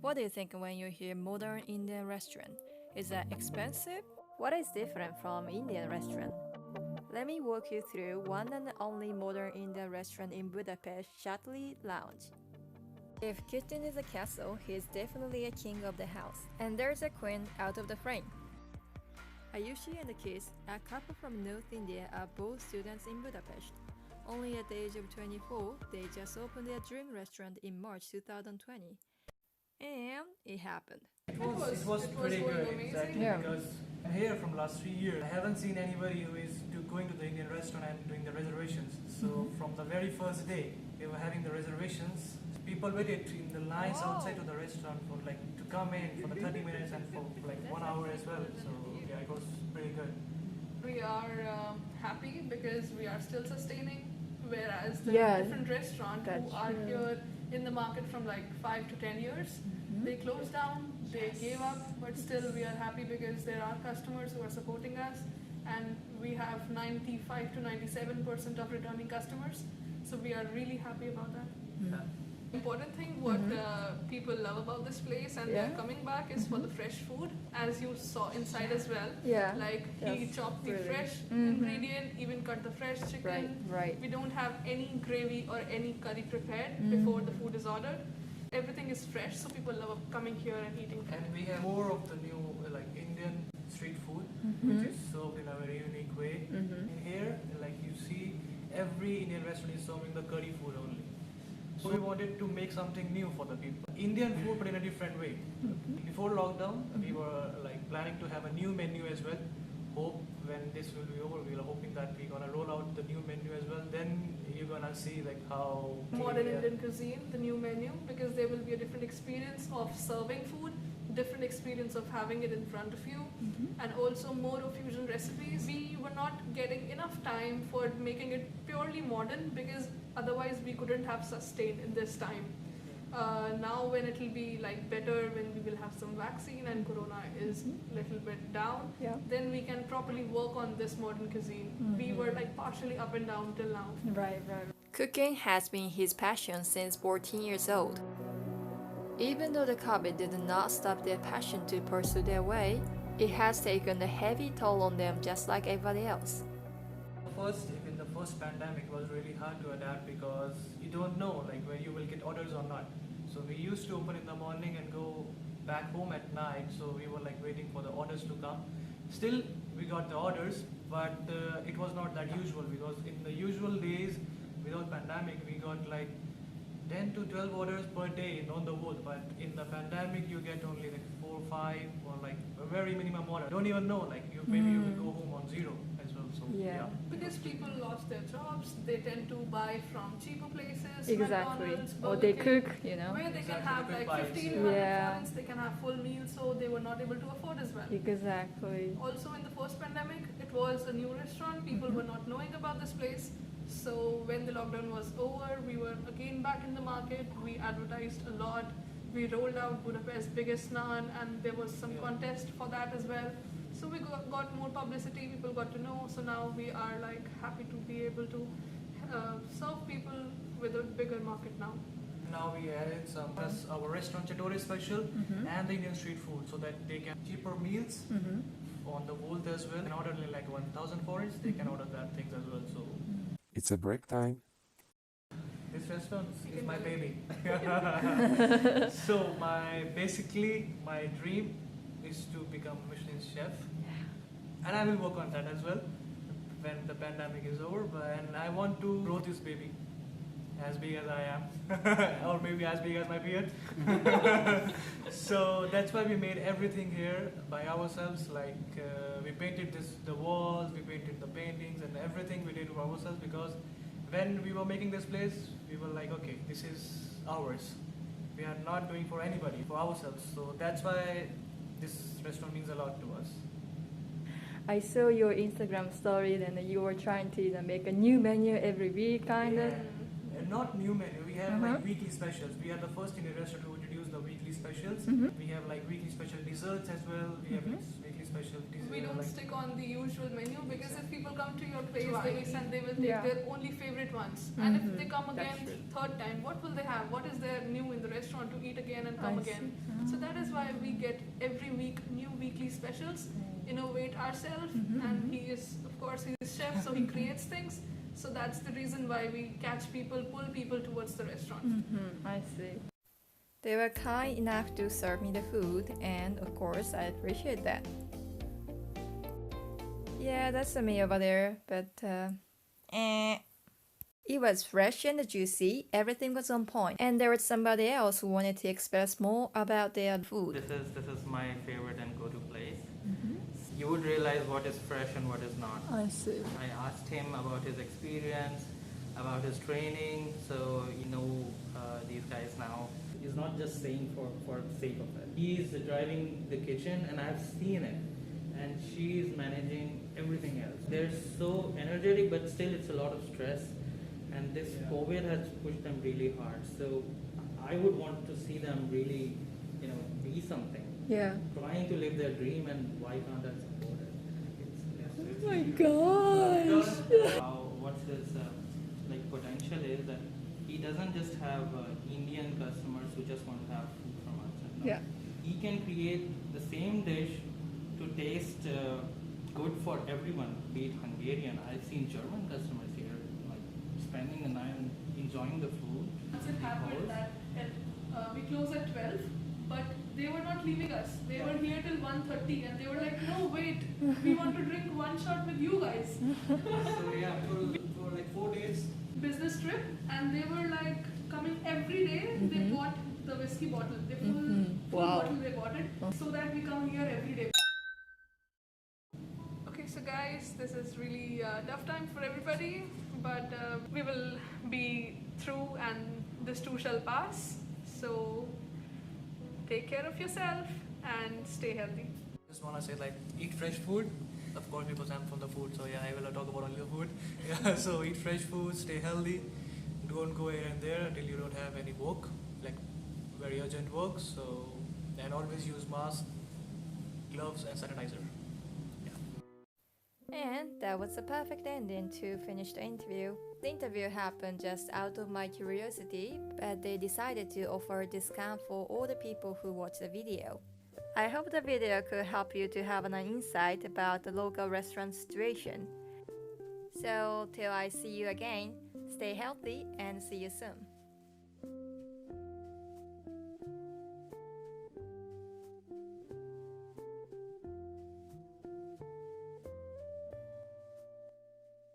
What do you think when you hear modern Indian restaurant? Is that expensive? What is different from Indian restaurant? Let me walk you through one and only modern Indian restaurant in Budapest, Ráday Lounge. If kitchen is a castle, he is definitely a king of the house. And there's a queen out of the frame. Ayushi and the kids, a couple from North India, are both students in Budapest. Only at the age of 24, they just opened their dream restaurant in March 2020. And it happened. It was pretty good, exactly, Yeah. because I'm here from last 3 years. I haven't seen anybody who is going to the Indian restaurant and doing the reservations. So from the very first day, they were having the reservations. People waited in the lines outside of the restaurant for to come in for the 30 minutes and for like 1 hour as well. So yeah, it was pretty good. We are happy because we are still sustaining, whereas the Yeah, different restaurants who that's are true. here in the market from like 5 to 10 years, they closed down, they gave up, but still we are happy because there are customers who are supporting us, and we have 95 to 97% of returning customers, so we are really happy about that. Important thing what people love about this place and they're Yeah. coming back is for the fresh food, as you saw inside as well. Yeah. Like he Yes, chopped the really. fresh ingredient, even cut the fresh chicken. Right. We don't have any gravy or any curry prepared before the food is ordered. Everything is fresh, so people love coming here and eating food. And we have more of the new Indian street food, which is served in a very unique way. In here, you see, every Indian restaurant is serving the curry food only. So we wanted to make something new for the people. Indian food, but in a different way. Before lockdown, we were planning to have a new menu as well. Hope when this will be over, we are hoping that we're gonna roll out the new menu as well. Then you're gonna see how Modern Indian cuisine, the new menu, because there will be a different experience of serving food, different experience of having it in front of you, and also more of fusion recipes. We were not getting enough time for making it purely modern because otherwise we couldn't have sustained in this time. Now when it will be better, when we will have some vaccine and corona is little bit down, Yeah. then we can properly work on this modern cuisine. We were partially up and down till now. Right. Cooking has been his passion since 14 years old. Even though the COVID did not stop their passion to pursue their way, it has taken a heavy toll on them just like everybody else. In the first pandemic, it was really hard to adapt because you don't know when you will get orders or not. So we used to open in the morning and go back home at night. So we were waiting for the orders to come. Still, we got the orders, but it was not that usual because in the usual days without pandemic, we got 10 to 12 orders per day on the whole. But in the pandemic, you get only 4 or 5 or a very minimum order. Don't even know maybe you will go home on zero as well. So Yeah. Because people lost their jobs, they tend to buy from cheaper places, Exactly. McDonald's, Or Burger they King, cook, where they can Exactly, have they could buy it. 1,500 Yeah. forints, they can have full meals, so they were not able to afford as well. Exactly. Also in the first pandemic, it was a new restaurant, people were not knowing about this place. So when the lockdown was over, we were again back in the market, we advertised a lot. We rolled out Budapest's biggest naan and there was some contest for that as well. So we got more publicity, people got to know, so now we are happy to be able to serve people with a bigger market now. now we added some plus our restaurant Chatori special and the Indian street food so that they can cheaper meals on the whole as well. And order 1,000 forints, they can order that things as well. So It's a break time. this restaurant is my baby. So basically my dream is to become Michelin chef, and I will work on that as well when the pandemic is over. And I want to grow this baby as big as I am, or maybe as big as my beard. So that's why we made everything here by ourselves. We painted the walls, we painted the paintings, and everything we did for ourselves because when we were making this place, we were okay, this is ours. We are not doing for anybody, for ourselves. So that's why this restaurant means a lot to us. I saw your Instagram story and you were trying to make a new menu every week, kind of. And not new menu, we have weekly specials. We are the first Indian restaurant to introduce the weekly specials. specials. We have like weekly special desserts as well. We have like weekly special desserts. We don't like, stick on the usual menu because if people come to your place Twice. and they will take their only favorite ones. And if they come again third time, what will they have? What is there new in the restaurant to eat again and come again? So that is why we get every week new weekly specials, innovate ourselves, and he is, of course, he's chef, so he creates things. So that's the reason why we catch people, pull people towards the restaurant. I see. They were kind enough to serve me the food, and of course, I appreciate that. Yeah, that's me over there, but it was fresh and juicy, everything was on point, and there was somebody else who wanted to express more about their food. This is my favorite and go-to place. You would realize what is fresh and what is not. I see. I asked him about his experience, about his training, so these guys now. He's not just saying for the sake of it. He's driving the kitchen and I've seen it. And she's managing everything else. They're so energetic, but still it's a lot of stress. And this COVID has pushed them really hard. So I would want to see them really, be something. Yeah. Trying to live their dream, and why can't I support it? Oh my gosh. What's his potential is that he doesn't just have Indian customers who just want to have food from us. Yeah. He can create the same dish to taste good for everyone, be it Hungarian. I've seen German customers here, spending the night and enjoying the food. It happened that we close at 12, but they were not leaving us. They were here till 1:30, and they were like, no, wait, we want to drink one shot with you guys. So yeah, for like 4 days. Business trip, and they were like coming every day. They bought the whiskey bottle, the full bottle they bought it, so that we come here every day. Okay, so guys, this is really a tough time for everybody, but we will be through, and this too shall pass. So take care of yourself and stay healthy. Just want to say eat fresh food. Of course, because I'm from the food, so yeah, I will talk about only the food. Yeah, so eat fresh food, stay healthy. Don't go here and there until you don't have any work, like very urgent work. So, and always use mask, gloves, and sanitizer. And that was a perfect ending to finish the interview. The interview happened just out of my curiosity, but they decided to offer a discount for all the people who watched the video. I hope the video could help you to have an insight about the local restaurant situation. So till I see you again, stay healthy and see you soon.